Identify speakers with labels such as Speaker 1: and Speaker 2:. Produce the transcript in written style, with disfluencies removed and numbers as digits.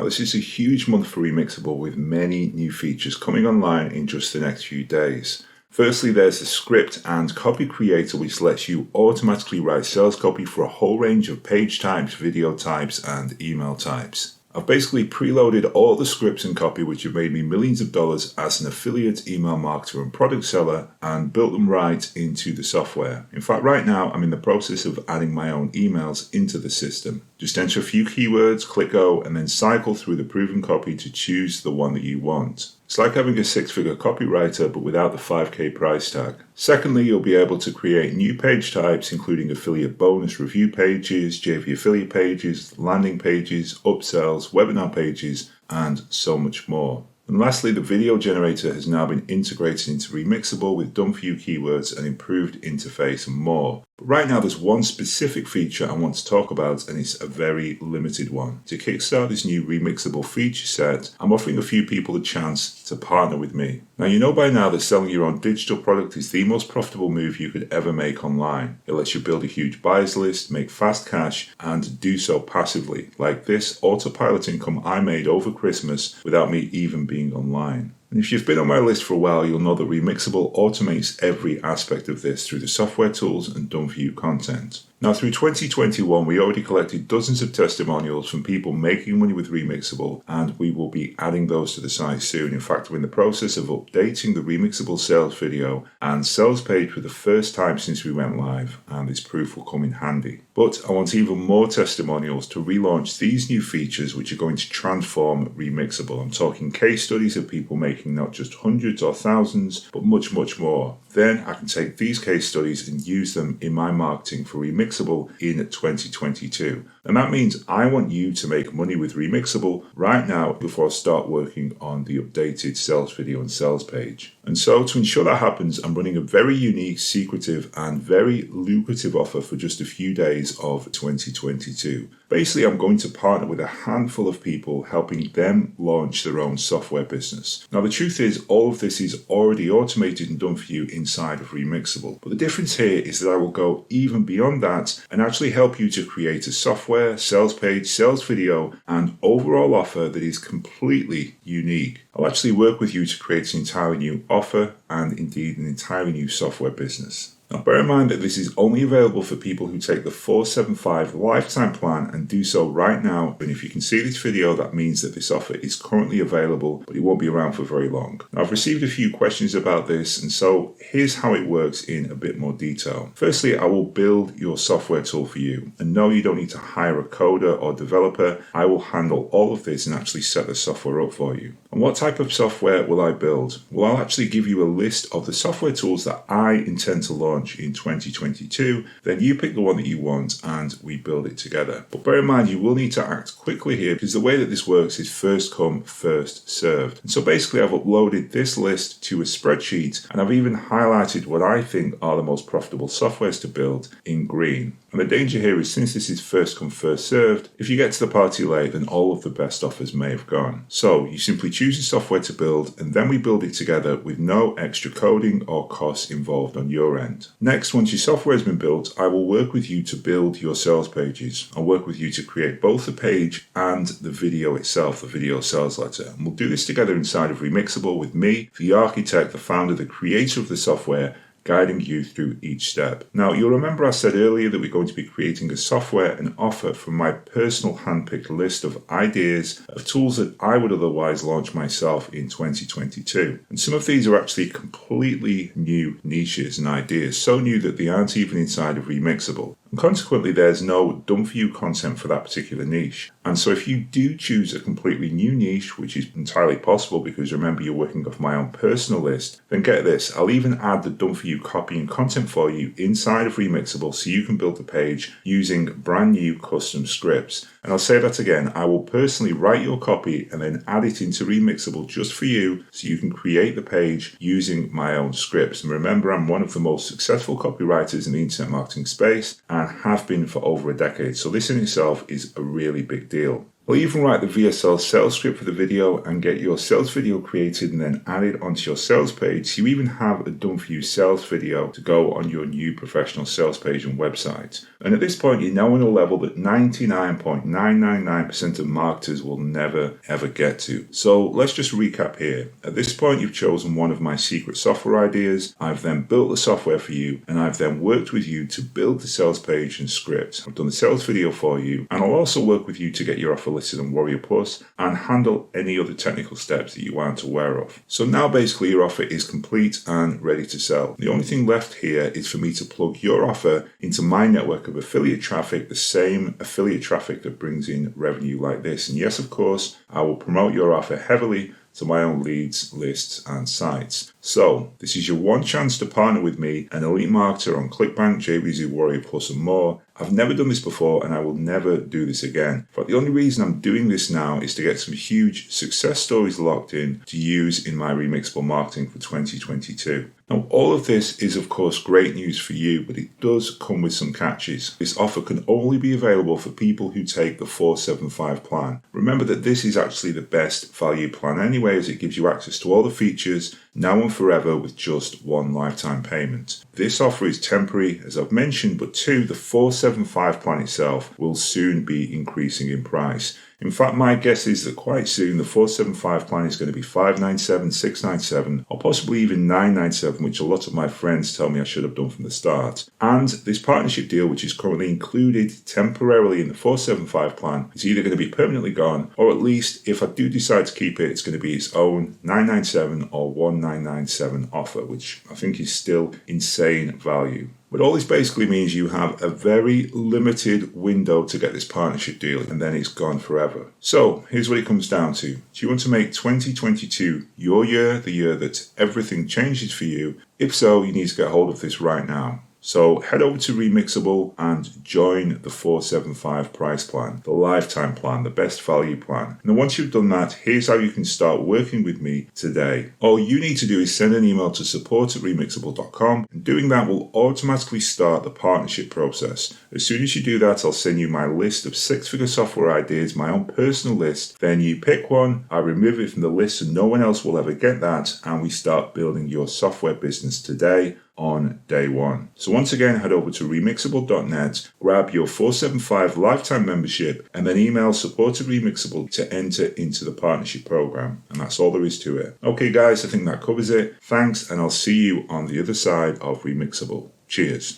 Speaker 1: this is a huge month for Remixable with many new features coming online in just the next few days. Firstly, there's the script and copy creator, which lets you automatically write sales copy for a whole range of page types, video types, and email types. I've basically preloaded all the scripts and copy which have made me millions of dollars as an affiliate, email marketer, and product seller, and built them right into the software. In fact, right now I'm in the process of adding my own emails into the system. Just enter a few keywords, click go, and then cycle through the proven copy to choose the one that you want. It's like having a six-figure copywriter, but without the 5K price tag. Secondly, you'll be able to create new page types, including affiliate bonus review pages, JV affiliate pages, landing pages, upsells, webinar pages, and so much more. And lastly, the video generator has now been integrated into Remixable with done-for-you keywords and improved interface and more. But right now there's one specific feature I want to talk about, and it's a very limited one. To kickstart this new Remixable feature set, I'm offering a few people a chance to partner with me. Now you know by now that selling your own digital product is the most profitable move you could ever make online. It lets you build a huge buyers list, make fast cash, and do so passively, like this autopilot income I made over Christmas without me even being online. And if you've been on my list for a while, you'll know that Remixable automates every aspect of this through the software tools and done-for-you content. Now, through 2021, we already collected dozens of testimonials from people making money with Remixable, and we will be adding those to the site soon. In fact, we're in the process of updating the Remixable sales video and sales page for the first time since we went live, and this proof will come in handy. But I want even more testimonials to relaunch these new features which are going to transform Remixable. I'm talking case studies of people making not just hundreds or thousands, but much, much more. Then I can take these case studies and use them in my marketing for Remixable in 2022. And that means I want you to make money with Remixable right now before I start working on the updated sales video and sales page. And so to ensure that happens, I'm running a very unique, secretive, and very lucrative offer for just a few days of 2022. Basically, I'm going to partner with a handful of people, helping them launch their own software business. Now, the truth is, all of this is already automated and done for you inside of Remixable. But the difference here is that I will go even beyond that and actually help you to create a software, sales page, sales video, and overall offer that is completely unique. I'll actually work with you to create an entirely new offer and indeed an entirely new software business. Now bear in mind that this is only available for people who take the 475 lifetime plan and do so right now. And if you can see this video, that means that this offer is currently available, but it won't be around for very long. Now I've received a few questions about this, and so here's how it works in a bit more detail. Firstly, I will build your software tool for you. And no, you don't need to hire a coder or developer. I will handle all of this and actually set the software up for you. And what type of software will I build? Well, I'll actually give you a list of the software tools that I intend to launch in 2022. Then you pick the one that you want and we build it together. But bear in mind, you will need to act quickly here, because the way that this works is first come, first served. And so basically I've uploaded this list to a spreadsheet, and I've even highlighted what I think are the most profitable softwares to build in green. And the danger here is, since this is first come, first served, if you get to the party late, then all of the best offers may have gone. So you simply choose a software to build, and then we build it together with no extra coding or costs involved on your end. Next, once your software has been built, I will work with you to build your sales pages. I'll work with you to create both the page and the video itself, the video sales letter. And we'll do this together inside of Remixable with me, the architect, the founder, the creator of the software, guiding you through each step. Now, you'll remember I said earlier that we're going to be creating a software and offer from my personal handpicked list of ideas of tools that I would otherwise launch myself in 2022. And some of these are actually completely new niches and ideas, so new that they aren't even inside of Remixable. And consequently, there's no done-for-you content for that particular niche. And so if you do choose a completely new niche, which is entirely possible because remember you're working off my own personal list, then get this, I'll even add the done-for-you copy and content for you inside of Remixable so you can build the page using brand new custom scripts. And I'll say that again, I will personally write your copy and then add it into Remixable just for you so you can create the page using my own scripts. And remember, I'm one of the most successful copywriters in the internet marketing space and have been for over a decade. So this in itself is a really big deal. I'll even write the VSL sales script for the video and get your sales video created and then added onto your sales page, so you even have a done-for-you sales video to go on your new professional sales page and website. And at this point, you're now on a level that 99.999% of marketers will never ever get to. So let's just recap here. At this point, you've chosen one of my secret software ideas. I've then built the software for you, and I've then worked with you to build the sales page and script. I've done the sales video for you, and I'll also work with you to get your offer listed on WarriorPlus and handle any other technical steps that you aren't aware of. So now basically your offer is complete and ready to sell. The only thing left here is for me to plug your offer into my network of affiliate traffic, the same affiliate traffic that brings in revenue like this. And yes, of course, I will promote your offer heavily to my own leads, lists, and sites. So this is your one chance to partner with me, an elite marketer on ClickBank, JBZ, WarriorPlus, and more. I've never done this before, and I will never do this again. But the only reason I'm doing this now is to get some huge success stories locked in to use in my remixable marketing for 2022. Now, all of this is, of course, great news for you, but it does come with some catches. This offer can only be available for people who take the 475 plan. Remember that this is actually the best value plan anyway, as it gives you access to all the features now and forever with just one lifetime payment. This offer is temporary, as I've mentioned, but two, the 475 plan itself will soon be increasing in price. In fact, my guess is that quite soon the 475 plan is going to be 597, 697, or possibly even 997, which a lot of my friends tell me I should have done from the start. And this partnership deal, which is currently included temporarily in the 475 plan, is either going to be permanently gone, or at least if I do decide to keep it, it's going to be its own 997 or 1997 offer, which I think is still insane value. But all this basically means you have a very limited window to get this partnership deal, and then it's gone forever. So here's what it comes down to. Do you want to make 2022 your year, the year that everything changes for you? If so, you need to get hold of this right now. So head over to Remixable and join the 475 price plan, the lifetime plan, the best value plan. And then once you've done that, here's how you can start working with me today. All you need to do is send an email to support@remixable.com, and doing that will automatically start the partnership process. As soon as you do that, I'll send you my list of 6-figure software ideas, my own personal list. Then you pick one, I remove it from the list so no one else will ever get that, and we start building your software business today on day one. So once again, head over to remixable.net, grab your 475 lifetime membership, and then email support@remixable to enter into the partnership program. And that's all there is to it. Okay guys, I think that covers it. Thanks, and I'll see you on the other side of Remixable. Cheers.